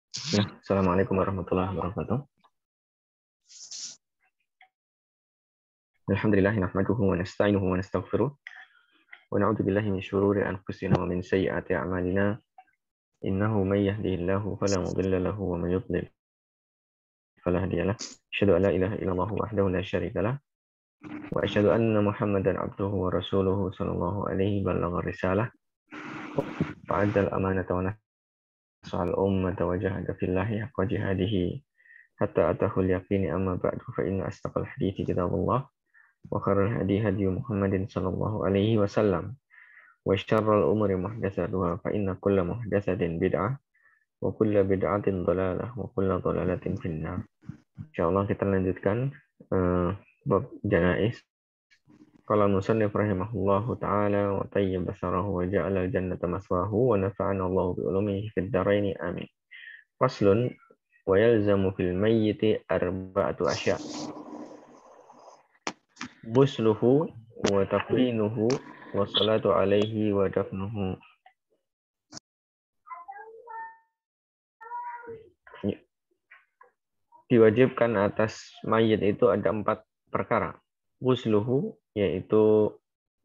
Assalamualaikum warahmatullahi wabarakatuh. Alhamdulillah nahmaduhu wa nasta'inuhu wa nastaghfiruh wa na'udzu billahi min syururi anfusina wa min sayyiati a'malina. Innahu may yahdihillahu fala mudilla lahu wa may yudlil fala hadiya lahu. Asyhadu an la ilaha illallah wahdahu la syarika lah wa asyhadu anna Muhammadan abduhu wa rasuluhu sallallahu alaihi ballagha risalah wa adal amanata wa nasahal ummata wa jahada fillahi haqqa jihadihi hatta atahul yaqini amma ba'du fa inna astaqal hadithi kitabullah wa khairul hadi hadi Muhammadin sallallahu alaihi wasallam wa syarrul umuri muhdatsatuha fa inna kulla muhdatsatin bid'ah wa kulla bid'atin dhalalah wa kulla dhalalatin finnar. Insyaallah kita lanjutkan bab janaiz. Qala musannif rahimahullahu taala wa tayyib basarahu wa ja'ala al-jannata maswahu wa nafa'ana Allahu bi ulumihi fid dharain amin. Faslun wa yalzamu fil mayyiti arba'atu asya'. Busluhu wa taqdinuhu wa salatu alaihi wa dafnuhu. Diwajibkan atas mayit itu ada 4 perkara. Busluhu, yaitu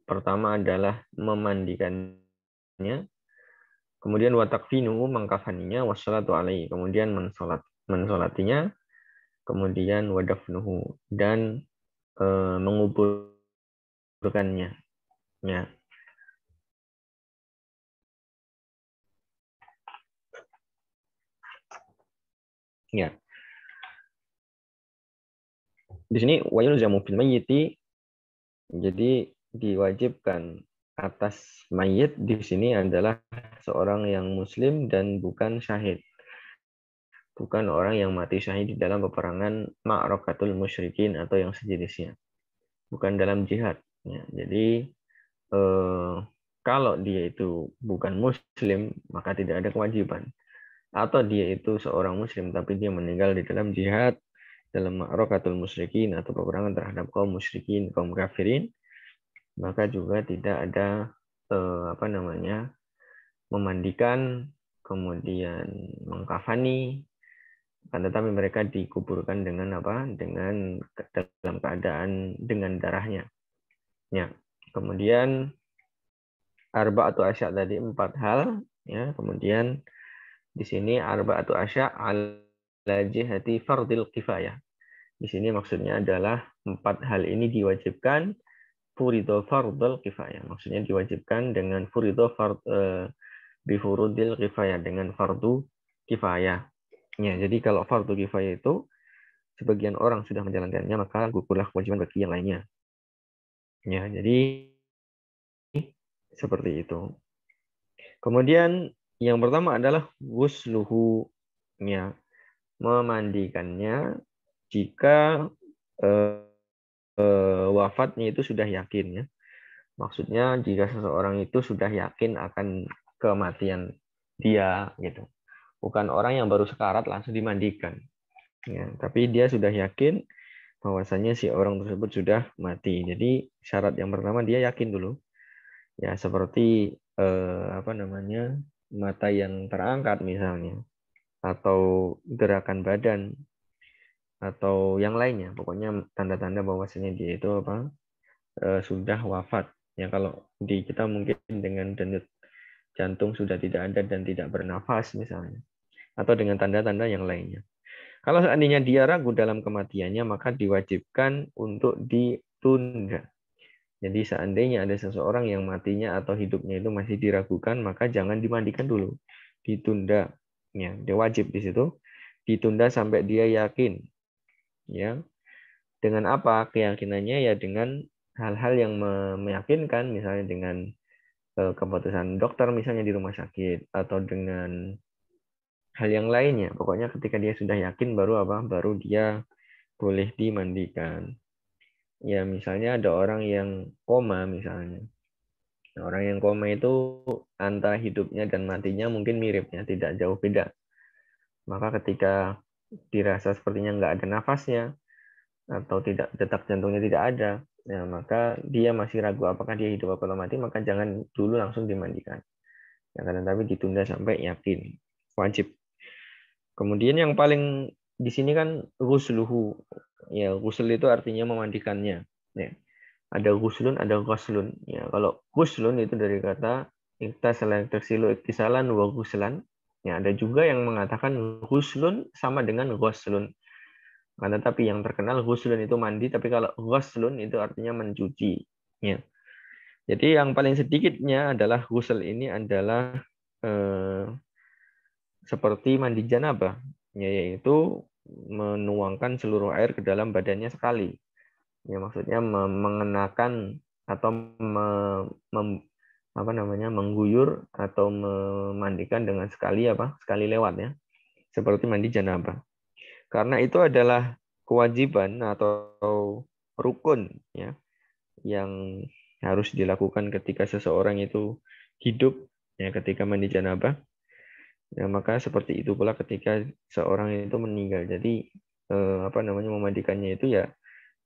pertama adalah memandikannya, kemudian wa taqdinuhu, mengkafaninya, wa salatu alaihi, kemudian mensolatinya, kemudian wa dafnuhu, dan menguburkannya. Ya. Ya. Di sini wa yulzamu fil mayyiti, jadi diwajibkan atas mayit di sini adalah seorang yang muslim dan bukan syahid. Bukan orang yang mati syahid di dalam peperangan ma'rakatul musyrikin atau yang sejenisnya. Bukan dalam jihad. Ya, jadi kalau dia itu bukan muslim, maka tidak ada kewajiban. Atau dia itu seorang muslim tapi dia meninggal di dalam jihad, dalam ma'rakatul musyrikin atau peperangan terhadap kaum musyrikin, kaum kafirin, maka juga tidak ada memandikan, kemudian mengkafani, akan tetapi mereka dikuburkan dengan apa? Dengan dalam keadaan dengan darahnya. Ya. Kemudian arba'atu asya' tadi 4 hal, ya. Kemudian di sini arba'atu asya' ala jihati fardil kifayah. Di sini maksudnya adalah 4 hal ini diwajibkan furidho fardil kifayah. Maksudnya diwajibkan dengan furidho bifurudil kifayah, dengan fardu kifayah. Ya, jadi kalau fardu kifayah itu sebagian orang sudah menjalankannya, maka gugurlah kewajiban bagi yang lainnya. Ya, jadi seperti itu. Kemudian yang pertama adalah wusluhu, ya, memandikannya jika wafatnya itu sudah yakin, ya. Maksudnya jika seseorang itu sudah yakin akan kematian dia, gitu. Bukan orang yang baru sekarat langsung dimandikan. Ya, tapi dia sudah yakin bahwasanya si orang tersebut sudah mati. Jadi syarat yang pertama dia yakin dulu. Ya, seperti mata yang terangkat misalnya, atau gerakan badan, atau yang lainnya. Pokoknya tanda-tanda bahwasanya dia itu sudah wafat. Ya, kalau di kita mungkin dengan denyut jantung sudah tidak ada dan tidak bernafas misalnya, atau dengan tanda-tanda yang lainnya. Kalau seandainya dia ragu dalam kematiannya, maka diwajibkan untuk ditunda. Jadi seandainya ada seseorang yang matinya atau hidupnya itu masih diragukan, maka jangan dimandikan dulu. Ditunda. Ya, dia wajib di situ. Ditunda sampai dia yakin. Ya. Dengan apa keyakinannya? Ya dengan hal-hal yang meyakinkan, misalnya dengan keputusan dokter misalnya di rumah sakit, atau dengan hal yang lainnya. Pokoknya ketika dia sudah yakin baru dia boleh dimandikan. Ya misalnya ada orang yang koma misalnya. Orang yang koma itu antara hidupnya dan matinya mungkin mirip, ya, tidak jauh beda. Maka ketika dirasa sepertinya nggak ada nafasnya atau tidak, detak jantungnya tidak ada, ya, maka dia masih ragu apakah dia hidup atau mati, maka jangan dulu langsung dimandikan. Ya, tapi ditunda sampai yakin. Wajib. Kemudian yang paling di sini kan ghusluhu. Ya, ghusl itu artinya memandikannya. Ya. Ada ghuslun, ada ghuslun. Ya, kalau ghuslun itu dari kata iktasala yaktasilu iktisalan wa ghuslan. Ya, ada juga yang mengatakan ghuslun sama dengan ghuslun. Karena tapi yang terkenal ghuslun itu mandi, tapi kalau ghuslun itu artinya mencuci. Ya. Jadi yang paling sedikitnya adalah ghusl ini adalah eh, seperti mandi janabah, yaitu menuangkan seluruh air ke dalam badannya sekali. Ya, maksudnya mengenakan atau apa namanya mengguyur atau memandikan dengan sekali sekali lewat ya, seperti mandi janabah. Karena itu adalah kewajiban atau rukun ya yang harus dilakukan ketika seseorang itu hidup ya ketika mandi janabah. Ya, maka seperti itu pula ketika seorang itu meninggal. Jadi apa namanya memandikannya itu ya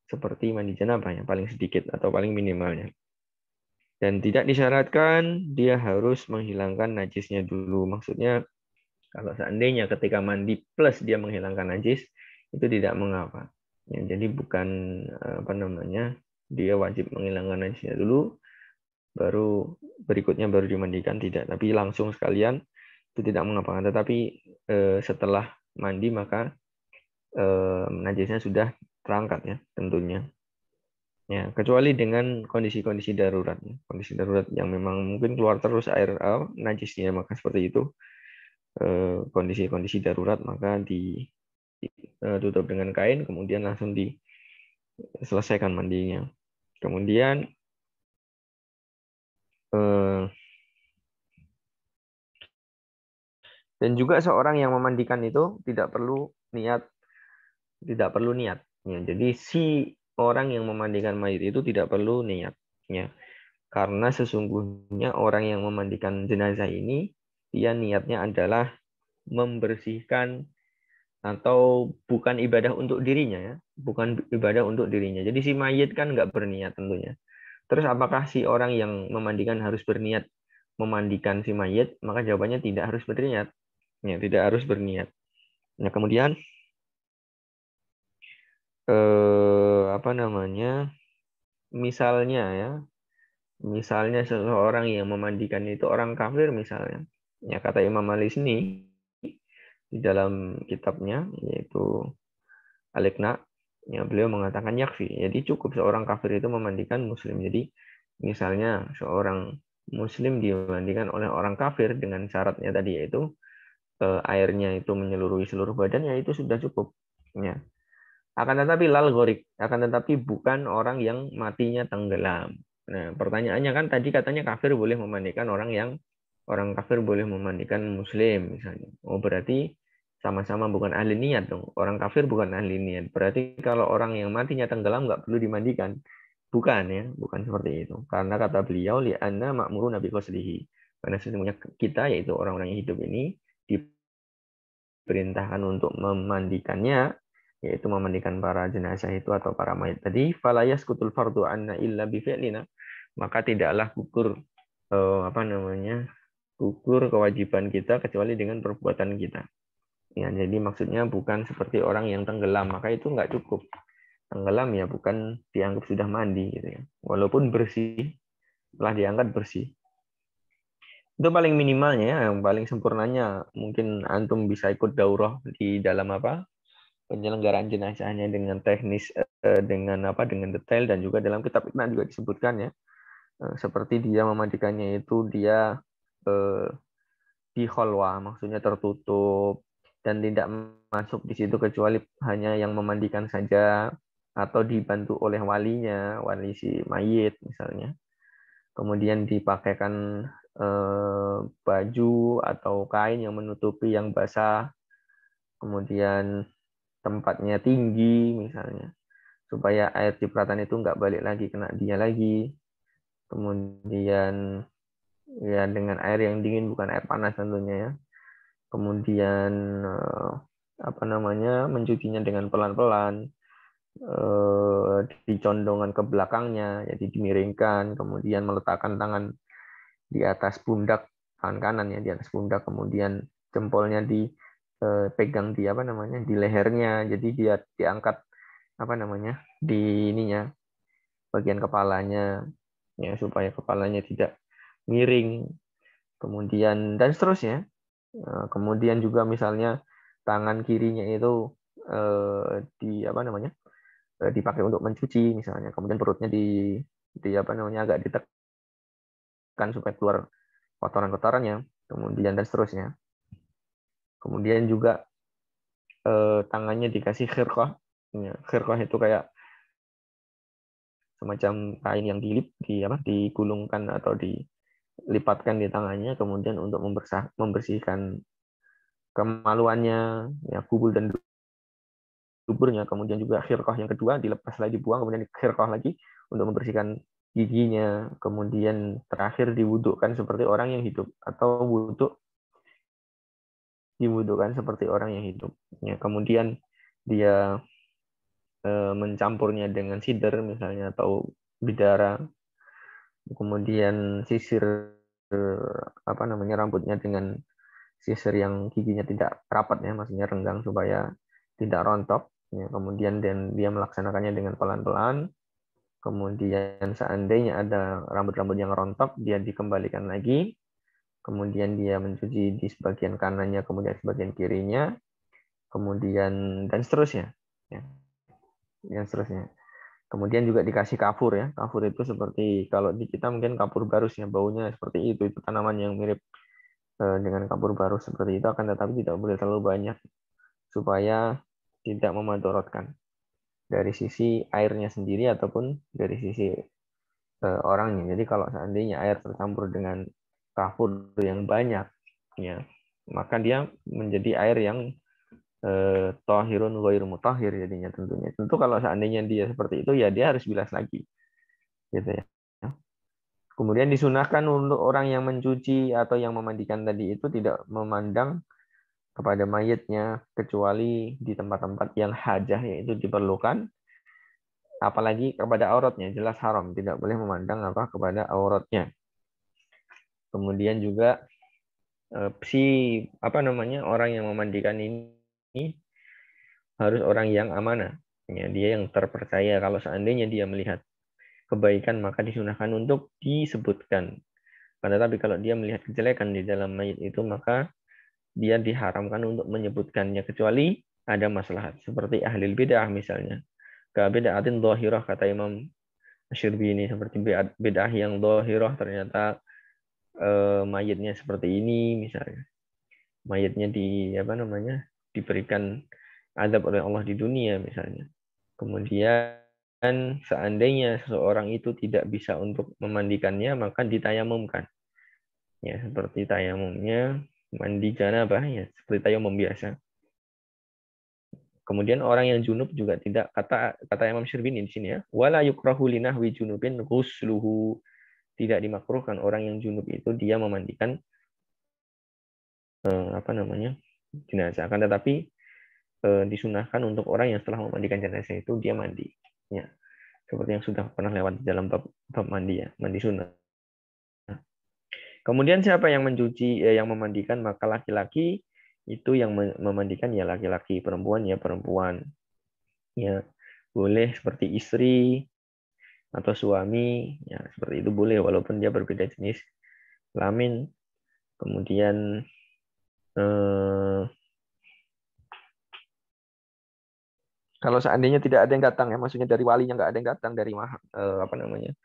seperti mandi janabah yang paling sedikit atau paling minimalnya. Dan tidak disyaratkan dia harus menghilangkan najisnya dulu. Maksudnya kalau seandainya ketika mandi plus dia menghilangkan najis itu tidak mengapa. Ya, jadi bukan apa namanya dia wajib menghilangkan najisnya dulu, baru berikutnya baru dimandikan tidak. Tapi langsung sekalian itu tidak mengapa. Tetapi setelah mandi maka najisnya sudah terangkat ya tentunya. Ya, kecuali dengan kondisi-kondisi darurat. Kondisi darurat yang memang mungkin keluar terus air najisnya, maka seperti itu. Kondisi-kondisi darurat maka ditutup dengan kain, kemudian langsung diselesaikan mandinya. Kemudian eh, dan juga seorang yang memandikan itu tidak perlu niat. Ya, jadi si orang yang memandikan mayit itu tidak perlu niat. Ya. Karena sesungguhnya orang yang memandikan jenazah ini, dia niatnya adalah membersihkan atau bukan ibadah untuk dirinya ya, bukan ibadah untuk dirinya. Jadi si mayit kan nggak berniat tentunya. Terus apakah si orang yang memandikan harus berniat memandikan si mayit? Maka jawabannya tidak harus berniat. Ya, tidak harus berniat. Nah, kemudian apa namanya? Misalnya ya, misalnya seseorang yang memandikan itu orang kafir misalnya. Ya kata Imam Al-Isni di dalam kitabnya yaitu Al-Iqna, ya beliau mengatakan yakfi. Jadi cukup seorang kafir itu memandikan muslim. Jadi misalnya seorang muslim dimandikan oleh orang kafir dengan syaratnya tadi yaitu airnya itu menyeluruhi seluruh badan ya itu sudah cukup. Ya. Akan tetapi lal ghorik, akan tetapi bukan orang yang matinya tenggelam. Nah, pertanyaannya kan tadi katanya kafir boleh memandikan orang kafir boleh memandikan muslim misalnya. Oh, berarti sama-sama bukan ahli niat dong. Orang kafir bukan ahli niat. Berarti kalau orang yang matinya tenggelam nggak perlu dimandikan. Bukan ya, bukan seperti itu. Karena kata beliau li'anna ma'murun nabi qasdihi. Karena sesungguhnya kita yaitu orang-orang yang hidup ini diperintahkan untuk memandikannya, yaitu memandikan para jenazah itu atau para mayat tadi, falayas kutul fardu anna illa bifi'lina, maka tidaklah gugur apa namanya gugur kewajiban kita kecuali dengan perbuatan kita. Ya, jadi maksudnya bukan seperti orang yang tenggelam, maka itu nggak cukup. Tenggelam ya bukan dianggap sudah mandi gitu ya. Walaupun bersih, telah diangkat bersih. Itu paling minimalnya ya, yang paling sempurnanya mungkin antum bisa ikut daurah di dalam apa? Penyelenggaraan jenazahnya dengan teknis dengan apa dengan detail dan juga dalam kitab Iqna juga disebutkan ya seperti dia memandikannya itu dia eh, di kholwa maksudnya tertutup dan tidak masuk di situ kecuali hanya yang memandikan saja atau dibantu oleh walinya wali si mayit misalnya kemudian dipakaikan baju atau kain yang menutupi yang basah kemudian tempatnya tinggi misalnya supaya air cipratan itu nggak balik lagi kena dia lagi kemudian ya dengan air yang dingin bukan air panas tentunya ya kemudian apa namanya mencucinya dengan pelan-pelan dicondongan ke belakangnya jadi dimiringkan kemudian meletakkan tangan di atas pundak tangan kanan ya di atas pundak kemudian jempolnya pegang di apa namanya di lehernya, jadi dia diangkat apa namanya di ininya bagian kepalanya, ya supaya kepalanya tidak miring, kemudian dan seterusnya. Kemudian juga misalnya tangan kirinya itu di apa namanya dipakai untuk mencuci misalnya, kemudian perutnya di apa namanya agak ditekan supaya keluar kotoran-kotorannya, kemudian dan seterusnya. Kemudian juga tangannya dikasih khirqah. Ya, khirqah itu kayak semacam kain yang di apa digulungkan atau dilipatkan di tangannya, kemudian untuk membersihkan kemaluannya, ya kubul dan duburnya. Kemudian juga khirqah yang kedua dilepas lagi, dibuang, kemudian khirqah lagi untuk membersihkan giginya. Kemudian terakhir diwudukkan seperti orang yang hidup, atau wuduk diwudukkan seperti orang yang hidup. Ya, kemudian dia mencampurnya dengan sider misalnya atau bidara, kemudian sisir apa namanya rambutnya dengan sisir yang giginya tidak rapat, ya maksudnya renggang supaya tidak rontok, ya. Kemudian dan dia melaksanakannya dengan pelan-pelan. Kemudian seandainya ada rambut-rambut yang rontok, dia dikembalikan lagi. Kemudian dia mencuci di sebagian kanannya, kemudian sebagian kirinya, kemudian dan seterusnya, ya, dan seterusnya. Kemudian juga dikasih kafur, ya. Kafur itu seperti kalau di kita mungkin kapur barus, ya, baunya seperti itu tanaman yang mirip dengan kapur barus seperti itu, akan tetapi tidak boleh terlalu banyak supaya tidak memadorotkan dari sisi airnya sendiri ataupun dari sisi orangnya. Jadi kalau seandainya air tercampur dengan kafur yang banyak, ya, maka dia menjadi air yang tohirun ghairu mutahhir jadinya tentunya. Tentu kalau seandainya dia seperti itu, ya dia harus bilas lagi, gitu ya. Kemudian disunahkan untuk orang yang mencuci atau yang memandikan tadi itu tidak memandang kepada mayitnya kecuali di tempat-tempat yang hajah, yaitu diperlukan, apalagi kepada auratnya, jelas haram, tidak boleh memandang apa kepada auratnya. Kemudian juga si apa namanya orang yang memandikan ini harus orang yang amanah, ya, dia yang terpercaya. Kalau seandainya dia melihat kebaikan maka disunahkan untuk disebutkan. Tapi kalau dia melihat kejelekan di dalam mayit itu maka dia diharamkan untuk menyebutkannya kecuali ada maslahat, seperti ahli bidah misalnya. Kebid'atin dhahirah kata Imam Asy'arbini, seperti bid'ah yang dhahirah ternyata mayitnya seperti ini misalnya. Mayitnya di apa namanya? Diberikan azab oleh Allah di dunia misalnya. Kemudian seandainya seseorang itu tidak bisa untuk memandikannya maka ditayamumkan. Ya, seperti tayamumnya mandi janabah, ya, seperti tayamum biasa. Kemudian orang yang junub juga tidak, kata Imam Syarbini di sini, ya, wala yukrahu linahwi junubin ghusluhu, tidak dimakruhkan orang yang junub itu dia memandikan apa namanya jenazah, akan tetapi disunahkan untuk orang yang setelah memandikan jenazah itu dia mandi, ya, seperti yang sudah pernah lewat di dalam bab mandi, ya, mandi sunnah. Kemudian siapa yang mencuci, yang memandikan, maka laki-laki itu yang memandikan, ya laki-laki, perempuan ya perempuan, ya boleh seperti istri atau suami, ya seperti itu boleh walaupun dia berbeda jenis kelamin. Kemudian kalau seandainya tidak ada yang datang, ya maksudnya dari walinya nggak ada yang datang, dari apa namanya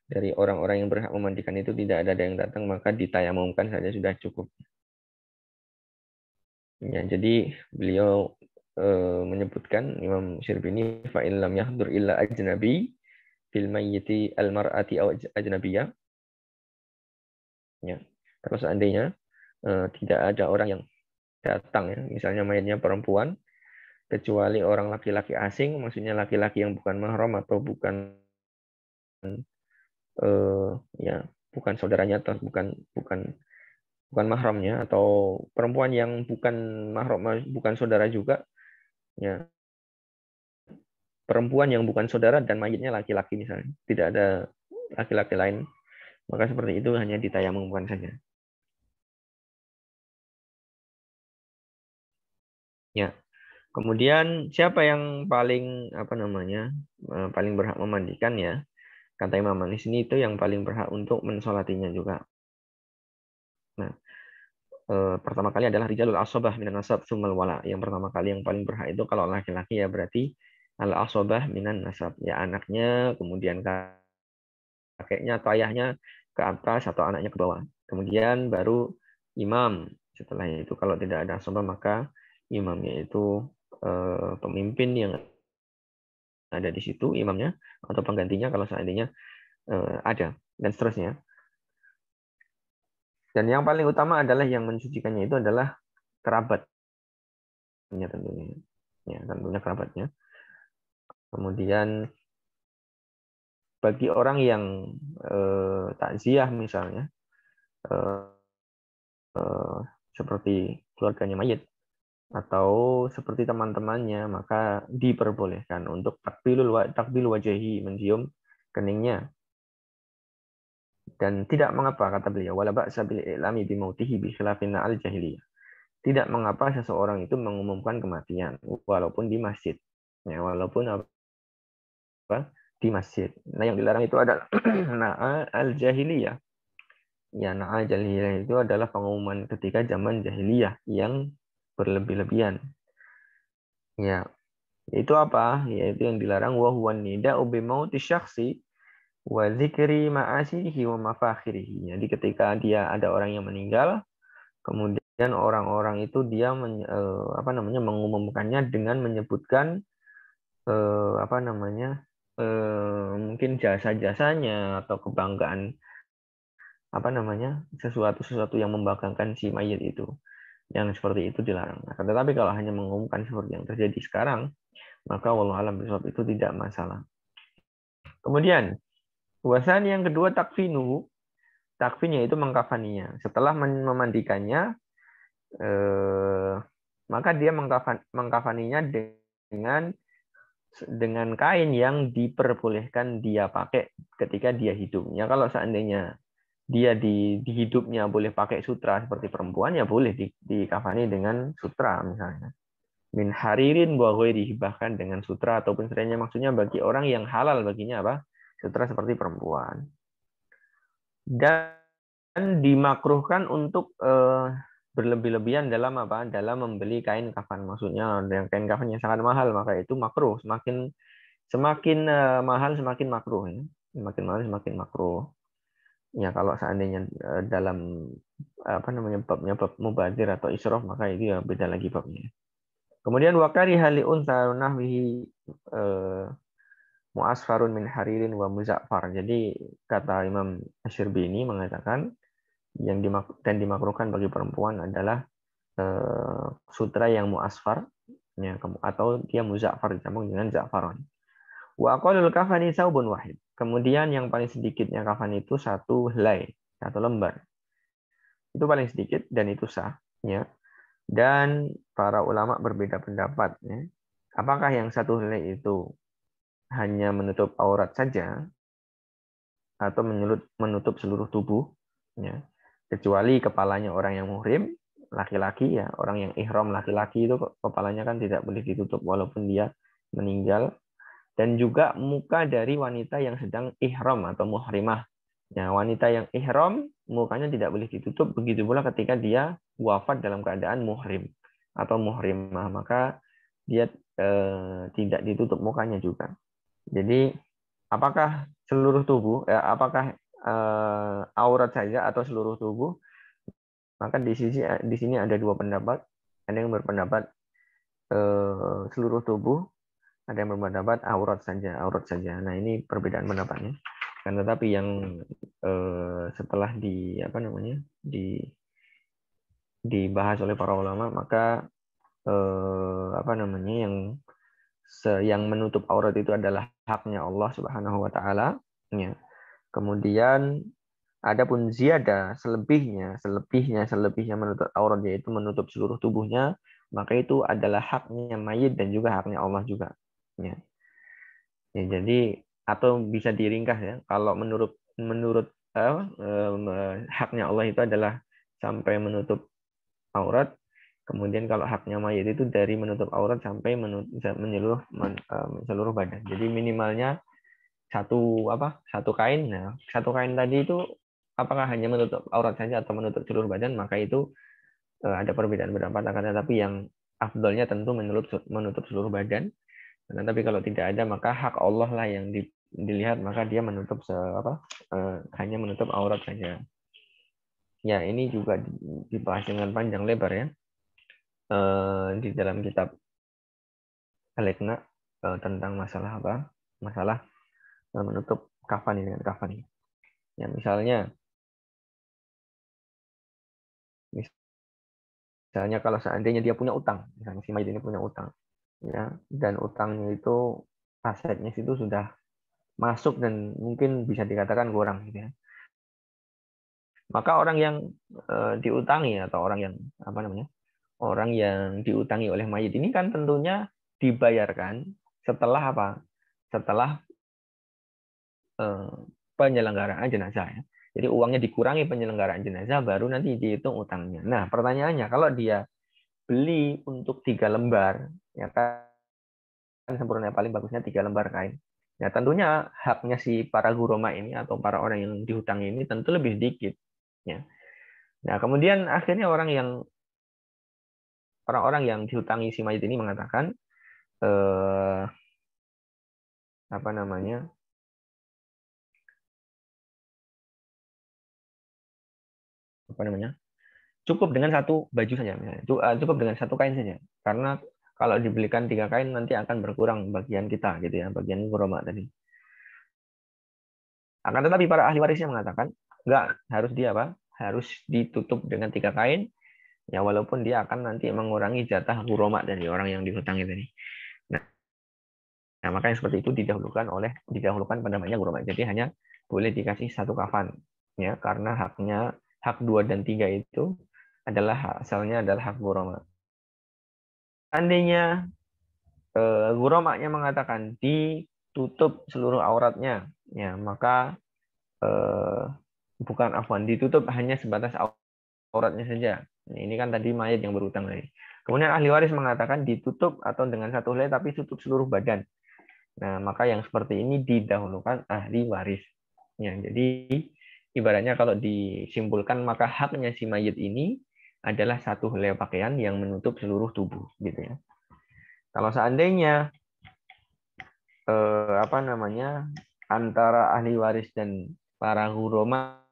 dari orang-orang yang berhak memandikan itu tidak ada yang datang, maka ditayamumkan saja sudah cukup. Ya, jadi beliau menyebutkan Imam Syarbini fa in lam yahdur illa ajnabi fil mayyiti al mar'ati aw ajnabiyah. Ya. Kalau seandainya tidak ada orang yang datang, ya, misalnya mayatnya perempuan, kecuali orang laki-laki asing, maksudnya laki-laki yang bukan mahram atau bukan ya bukan saudaranya atau bukan bukan bukan mahramnya, atau perempuan yang bukan mahram bukan saudara juga, ya perempuan yang bukan saudara dan mayitnya laki-laki misalnya, tidak ada laki-laki lain, maka seperti itu hanya ditayamumkan saja. Ya. Kemudian siapa yang paling apa namanya paling berhak memandikan ya? Kata Imam Malik ini itu yang paling berhak untuk mensolatinya juga. Nah, pertama kali adalah rijalul asobah minan nasab sumal wala. Yang pertama kali yang paling berhak itu kalau laki-laki ya berarti al asobah minan nasab. Ya anaknya, kemudian kakeknya atau ayahnya ke atas atau anaknya ke bawah. Kemudian baru imam. Setelah itu kalau tidak ada asobah maka imamnya itu pemimpin yang ada di situ, imamnya atau penggantinya kalau seandainya ada dan seterusnya. Dan yang paling utama adalah yang mensucikannya itu adalah kerabatnya tentunya. Ya, tentunya kerabatnya. Kemudian bagi orang yang takziah misalnya eh, seperti keluarganya mayit atau seperti teman-temannya maka diperbolehkan untuk takbil wajahi mencium keningnya dan tidak mengapa kata beliau wala ba'sa bil i'lami bi mautihi bi khilafin al jahiliyah. Tidak mengapa seseorang itu mengumumkan kematian walaupun di masjid. Ya, walaupun apa? Di masjid. Nah, yang dilarang itu adalah na'a al-jahiliyah. Ya, na'a al-jahiliyah itu adalah pengumuman ketika zaman jahiliyah yang berlebih-lebihan. Ya, itu apa? Yaitu yang dilarang wa huwa nida'u bi mauti syakhsi wa dzikri ma'asirihi wa mafakhirihi. Jadi ketika dia ada orang yang meninggal, kemudian orang-orang itu dia apa namanya mengumumkannya dengan menyebutkan apa namanya mungkin jasa-jasanya atau kebanggaan apa namanya sesuatu yang membanggakan si mayit itu yang seperti itu dilarang. Nah, tetapi kalau hanya mengumumkan seperti yang terjadi sekarang maka wallahu alam bisawab itu tidak masalah. Kemudian wasan yang kedua takfinnya itu mengkafaninya setelah memandikannya eh, maka dia mengkafaninya dengan kain yang diperbolehkan dia pakai ketika dia hidupnya. Kalau seandainya dia di hidupnya boleh pakai sutra seperti perempuan, ya boleh dikafani dengan sutra misalnya. Min haririn wa ghairihi, bahkan dengan sutra ataupun selainnya, maksudnya bagi orang yang halal baginya apa? Sutra seperti perempuan. Dan dimakruhkan untuk berlebih-lebihan dalam apa? Dalam membeli kain kafan. Maksudnya dengan kain kafan yang sangat mahal, maka itu makruh. Semakin mahal semakin makruh ya. Semakin mahal semakin makruh. Ya kalau seandainya dalam apa namanya bab mubadzir atau israf maka itu ya beda lagi babnya. Kemudian wakari hali unsa nahwihi muasfarun min haririn wa muzaffar. Jadi kata Imam Asy-Syirbini mengatakan dan dimakruhkan bagi perempuan adalah sutra yang muasfar ya, atau dia muzaffar disambung dengan za'faron. Wa aqallul kafani saubun wahid. Kemudian yang paling sedikitnya kafan itu satu helai, satu lembar. Itu paling sedikit dan itu sah ya. Dan para ulama berbeda pendapat ya. Apakah yang satu helai itu hanya menutup aurat saja atau menutup seluruh tubuh ya. Kecuali kepalanya orang yang muhrim, laki-laki ya, orang yang ihram laki-laki itu kepalanya kan tidak boleh ditutup walaupun dia meninggal, dan juga muka dari wanita yang sedang ihram atau muhrimah. Ya, wanita yang ihram mukanya tidak boleh ditutup, begitu pula ketika dia wafat dalam keadaan muhrim atau muhrimah, maka dia tidak ditutup mukanya juga. Jadi apakah seluruh tubuh, apakah aurat saja atau seluruh tubuh? Maka di sini ada dua pendapat. Ada yang berpendapat seluruh tubuh, ada yang berpendapat aurat saja. Nah ini perbedaan pendapatnya. Kan tetapi yang setelah apa namanya dibahas oleh para ulama, maka apa namanya yang menutup aurat itu adalah haknya Allah Subhanahu Wa Taala. Ya. Kemudian adapun ziyada selebihnya menutup aurat yaitu menutup seluruh tubuhnya, maka itu adalah haknya mayit dan juga haknya Allah juga. Ya. Ya, jadi atau bisa diringkas ya, kalau menurut menurut haknya Allah itu adalah sampai menutup aurat. Kemudian kalau haknya mayit itu dari menutup aurat sampai menyeluruh badan. Jadi minimalnya satu kain. Nah, satu kain tadi itu apakah hanya menutup aurat saja atau menutup seluruh badan? Maka itu ada perbedaan pendapat, akan tetapi yang afdolnya tentu menutup seluruh badan. Nah, tapi kalau tidak ada maka hak Allah lah yang dilihat, maka dia menutup hanya menutup aurat saja. Ya, ini juga dibahas dengan panjang lebar ya di dalam kitab Al-Iqna tentang masalah apa? Masalah menutup kafan dengan kafan. Ya, misalnya kalau seandainya dia punya utang, misalnya si mayit ini punya utang, ya, dan utangnya itu asetnya itu sudah masuk dan mungkin bisa dikatakan kurang, gitu ya. Maka orang yang diutangi atau orang yang apa namanya, orang yang diutangi oleh mayit ini kan tentunya dibayarkan setelah apa? Setelah eh, penyelenggaraan jenazah ya. Jadi uangnya dikurangi penyelenggaraan jenazah baru nanti dihitung utangnya. Nah, pertanyaannya kalau dia beli untuk 3 lembar, ya kan sempurna paling bagusnya 3 lembar kain. Ya tentunya haknya si para guroma ini atau para orang yang dihutang ini tentu lebih sedikit. Ya. Nah kemudian akhirnya orang-orang yang dihutangi si mayit ini mengatakan eh, apa namanya apa namanya cukup dengan satu baju saja misalnya. Cukup dengan satu kain saja karena kalau dibelikan 3 kain nanti akan berkurang bagian kita gitu ya, bagian guroma tadi. Akan tetapi para ahli warisnya mengatakan enggak, harus dia apa? Harus ditutup dengan 3 kain, ya walaupun dia akan nanti mengurangi jatah guroma dari orang yang dihutangi tadi. Nah, maka yang seperti itu didahulukan pendamanya guroma. Jadi hanya boleh dikasih satu kafan, ya karena hak 2 dan 3 itu asalnya adalah hak guroma. Seandainya guromanya mengatakan ditutup seluruh auratnya, ya maka eh, bukan afwan, ditutup hanya sebatas auratnya saja. Ini kan tadi mayat yang berutang tadi. Kemudian ahli waris mengatakan ditutup atau dengan satu helai tapi tutup seluruh badan. Nah, maka yang seperti ini didahulukan ahli waris. Ya, jadi ibaratnya kalau disimpulkan maka haknya si mayit ini adalah satu helai pakaian yang menutup seluruh tubuh, gitu ya. Kalau seandainya apa namanya antara ahli waris dan para huroma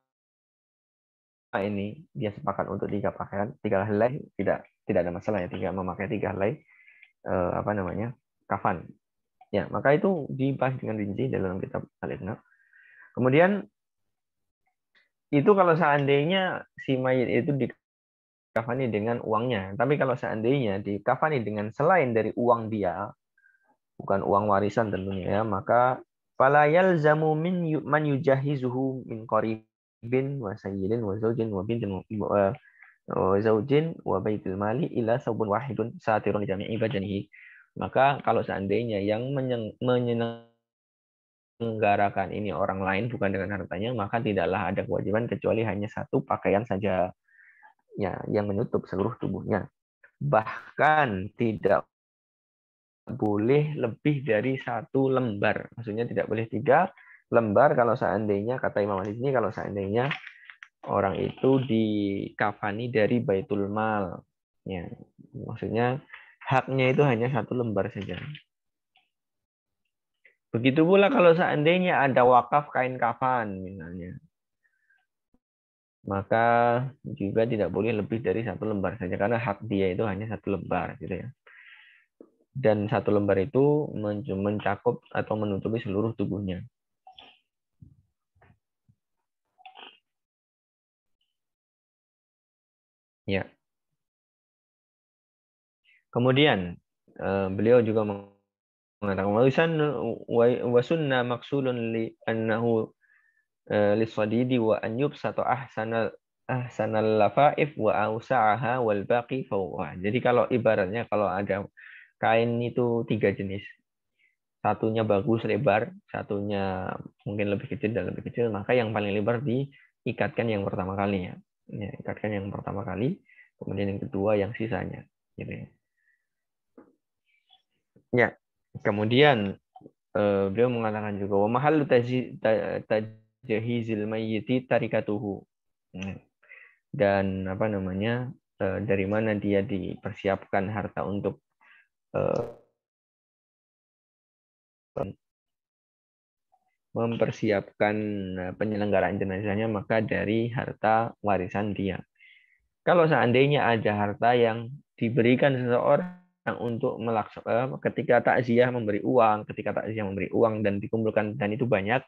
ini dia sepakat untuk 3 pakaian, 3 helai, tidak ada masalah ya, memakai 3 helai apa namanya kafan. Ya, maka itu dibahas dengan rinci dalam kitab Al-Iqna. Kemudian itu kalau seandainya si mayit itu dikafani dengan uangnya. Tapi kalau seandainya dikafani dengan selain dari uang dia, bukan uang warisan tentunya ya, maka fala yalzamu man yujahizuhu min qaribin wa sayyidin wa zaujin wa bintin wa zaujin wa baitul mali ila saubun wahidun satirun jami'i badanihi. Maka kalau seandainya yang menyelenggarakan ini orang lain bukan dengan hartanya, maka tidaklah ada kewajiban kecuali hanya satu pakaian saja ya yang menutup seluruh tubuhnya. Bahkan tidak boleh lebih dari 1 lembar. Maksudnya tidak boleh 3 lembar kalau seandainya, kata Imam Ali ini, kalau seandainya orang itu dikafani dari Baitul Mal. Ya, maksudnya haknya itu hanya 1 lembar saja. Begitu pula kalau seandainya ada wakaf kain kafan misalnya, maka juga tidak boleh lebih dari 1 lembar saja karena hak dia itu hanya 1 lembar gitu ya. Dan 1 lembar itu mencakup atau menutupi seluruh tubuhnya. Ya. Kemudian beliau juga mengatakan wa sunnah maksulun li annahu lisadidi wa an yubsata ahsanal lafaif wa ausa'aha wal baqi fawqa. Jadi kalau ibaratnya kalau ada kain itu 3 jenis. Satunya bagus lebar, satunya mungkin lebih kecil dan lebih kecil, maka yang paling lebar diikatkan yang pertama kali ya. Ya, ikatkan yang pertama kali. kemudian yang kedua yang sisanya. Gitu ya. Ya. Kemudian beliau mengatakan juga wa mahallu tajhizil mayyiti tarikatuhu. Dan apa namanya? Dari mana dia dipersiapkan harta untuk mempersiapkan penyelenggaraan jenazahnya, maka dari harta warisan dia. Kalau seandainya ada harta yang diberikan seseorang untuk melaksanakan ketika takziah memberi uang, dan dikumpulkan dan itu banyak,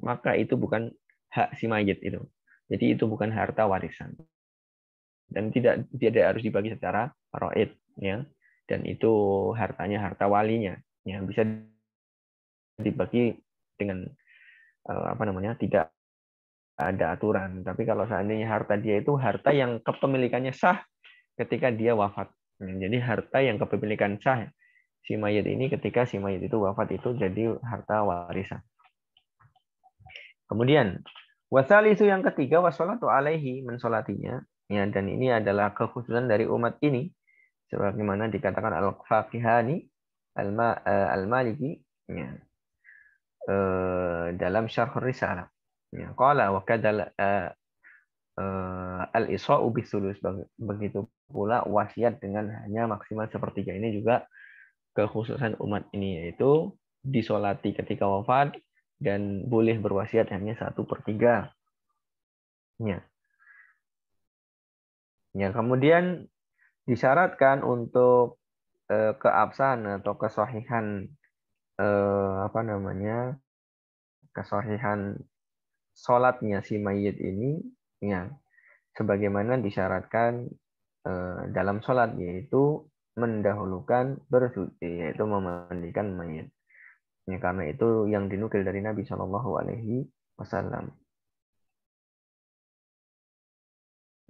maka itu bukan hak si mayit itu. Jadi itu bukan harta warisan dan tidak harus dibagi secara faraid, ya. Dan itu hartanya harta walinya, ya, bisa dibagi dengan apa namanya, tidak ada aturan. Tapi kalau seandainya harta dia itu harta yang kepemilikannya sah ketika dia wafat. Jadi harta yang kepemilikan sah si mayit ini ketika si mayit itu wafat itu jadi harta warisan. Kemudian wasalisu yang ketiga wassalatu alaihi, mensolatinya, ya, dan ini adalah kekhususan dari umat ini sebagaimana dikatakan al-Faqihani al-Maliki, ya, dalam Syarh Risalah. Ya, qala wa kadal al-isa'u bisulus, begitu pula wasiat dengan hanya maksimal sepertiga, ini juga kekhususan umat ini, yaitu disolati ketika wafat dan boleh berwasiat hanya 1/3. Ya. Ya, kemudian disyaratkan untuk keabsahan atau kesahihan apa namanya, kesahihan sholatnya si mayit ini, ya, sebagaimana disyaratkan dalam sholat, yaitu mendahulukan bersuci, yaitu memandikan mayit. Ya, karena itu yang dinukil dari Nabi Shallallahu Alaihi Wasallam.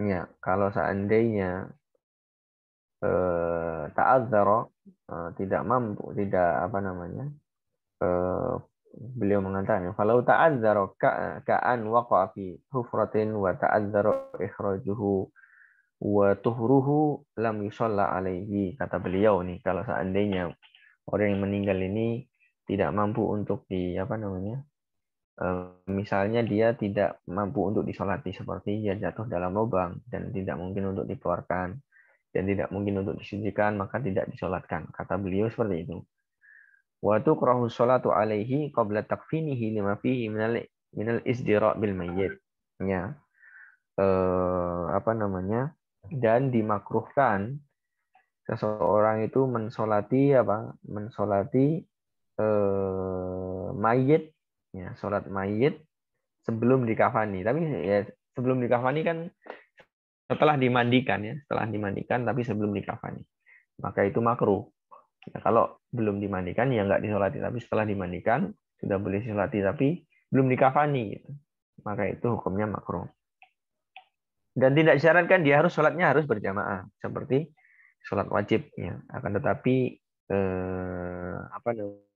Ya, kalau seandainya ta'adzara, tidak mampu, tidak apa namanya, beliau mengatakan falau ta'adzara ka'an waqa'a fi hufratin wa ta'adzara ikhrajuhu wa tuhruhu lam yusalla alaihi, kata beliau nih, kalau seandainya orang yang meninggal ini tidak mampu untuk di apa namanya, misalnya dia tidak mampu untuk disolati, seperti dia jatuh dalam lubang dan tidak mungkin untuk dikeluarkan dan tidak mungkin untuk disucikan, maka tidak disolatkan, kata beliau seperti itu. Wa tukrahu sholatu alaihi qabla takfinihi lima fihi minal isdira' bil mayyit. Ya. Apa namanya? Dan dimakruhkan seseorang itu mensolati apa? Mensolati mayit, ya, sholat mayit sebelum dikafani. Tapi ya sebelum dikafani kan setelah dimandikan, ya, setelah dimandikan tapi sebelum dikafani. Maka itu makruh. Ya, kalau belum dimandikan ya nggak disolati, tapi setelah dimandikan sudah boleh disolati tapi belum dikafani, gitu. Maka itu hukumnya makruh. Dan tidak disyaratkan dia harus sholatnya harus berjamaah seperti sholat wajib, ya. Akan tetapi apa namanya,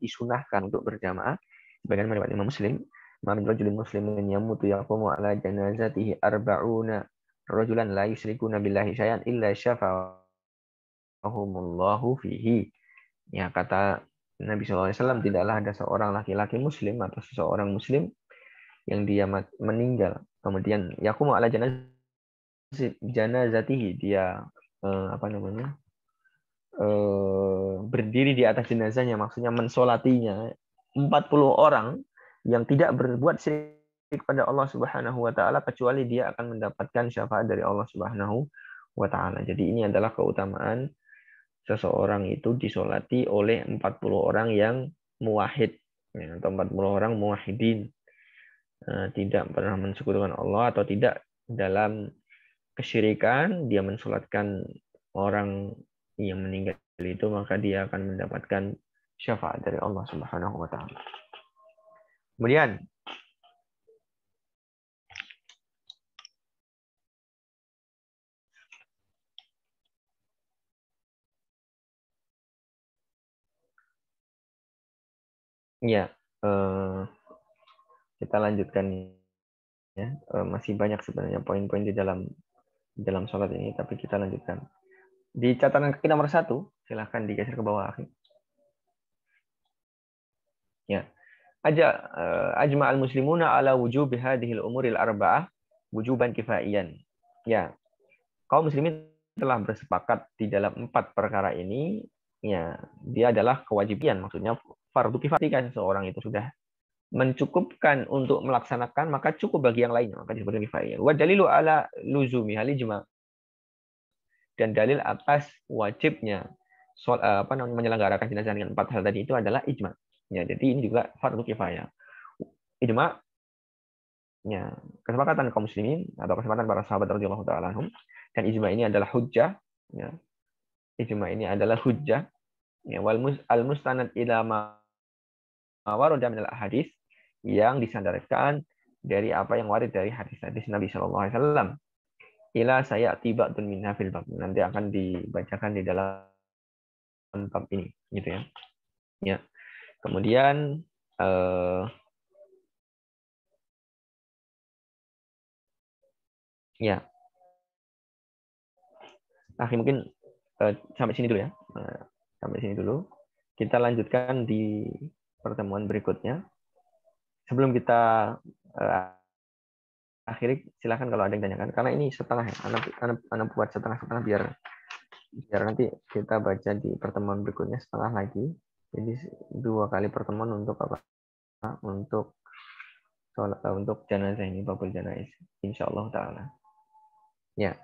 disunahkan untuk berjamaah sebagian riwayat Imam Muslim, ma min rajulin muslimin yamutu yaqumu ala janazatihi arba'una rajulan la yusyrikuna billahi syai'an illa syafa'ahumullahu fihi. Ya, kata Nabi SAW, tidaklah ada seorang laki-laki muslim atau seseorang muslim yang dia meninggal, kemudian yaqumu ala janazatihi, dia apa namanya, berdiri di atas jenazahnya, maksudnya mensolatinya 40 orang yang tidak berbuat syirik pada Allah Subhanahu wa taala, kecuali dia akan mendapatkan syafaat dari Allah Subhanahu wa taala. Jadi ini adalah keutamaan seseorang itu disolati oleh 40 orang yang muwahhid, ya, atau 40 orang muwahhidin, tidak pernah mensekutukan Allah atau tidak dalam kesyirikan, dia mensolatkan orang yang meninggal itu, maka dia akan mendapatkan syafaat dari Allah Subhanahu wa taala. Kemudian ya, kita lanjutkan, ya. Masih banyak sebenarnya poin-poin di dalam dalam sholat ini, tapi kita lanjutkan. Di catatan kaki nomor 1, silahkan digeser ke bawah. Ya. Ajma al-muslimuna ala wujub hadhil umuril arba'ah wujuban kifaiyan. Ya, kaum muslimin telah bersepakat di dalam 4 perkara ini, ya, dia adalah kewajiban, maksudnya fardu kifayah. Ketika seseorang itu sudah mencukupkan untuk melaksanakan, maka cukup bagi yang lainnya, maka disebut kifayah. Wa dalilu ala luzumi hal ijma, dan dalil atas wajibnya menyelenggarakan jenazah dengan 4 hal tadi itu adalah ijma. Ya, jadi ini juga fardu kifayah. Ijma, ya, kesepakatan kaum muslimin atau kesepakatan para sahabat radhiyallahu taala anhum, dan ijma ini adalah hujjah, ya. Ijma ini adalah hujjah, ya, wal al mustanad ila ma warada min al hadis, yang disandarkan dari apa yang warid dari hadis-hadis Nabi Shallallahu alaihi wasallam. Ila saya tiba tun minha fil bab, nanti akan dibacakan di dalam bab ini, gitu ya. Ya. Kemudian ya, mungkin sampai sini dulu ya. Sampai sini dulu. Kita lanjutkan di pertemuan berikutnya. Sebelum kita akhiri, silakan kalau ada yang tanyakan. Karena ini setengah ya. Anak buat setengah-setengah biar nanti kita baca di pertemuan berikutnya setengah lagi. Jadi 2 kali pertemuan untuk apa? Untuk jenazah ini, babul jenazah. Insyaallah taala. Ya.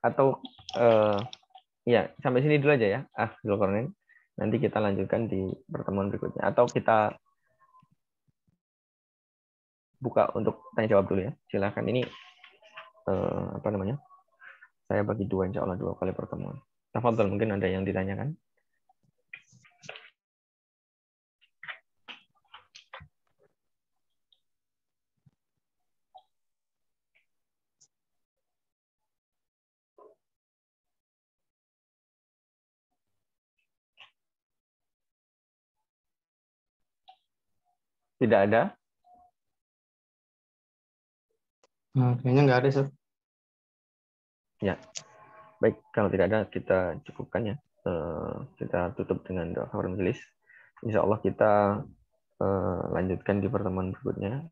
Atau ya, sampai sini dulu aja ya, Zulkarnain. Nanti kita lanjutkan di pertemuan berikutnya. Atau kita buka untuk tanya jawab dulu ya. Silakan, ini saya bagi 2, insya Allah 2 kali pertemuan. Tafadhol, mungkin ada yang ditanyakan. Tidak ada? Kayaknya nggak ada, Sir. Ya. Baik, kalau tidak ada kita cukupkan ya. Kita tutup dengan doa kafaratul majelis. Insya Allah kita lanjutkan di pertemuan berikutnya.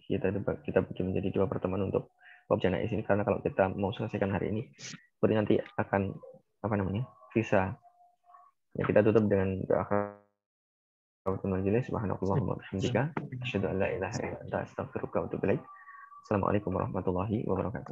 Kita bikin menjadi 2 pertemuan untuk bab janaiz ini, karena kalau kita mau selesaikan hari ini, berarti nanti akan visa. Ya, kita tutup dengan doa kafaratul majelis. Subhanakallahumma wa bihamdika asyhadu an la ilaha illa anta astaghfiruka wa atubu ilaik. Assalamualaikum warahmatullahi wabarakatuh.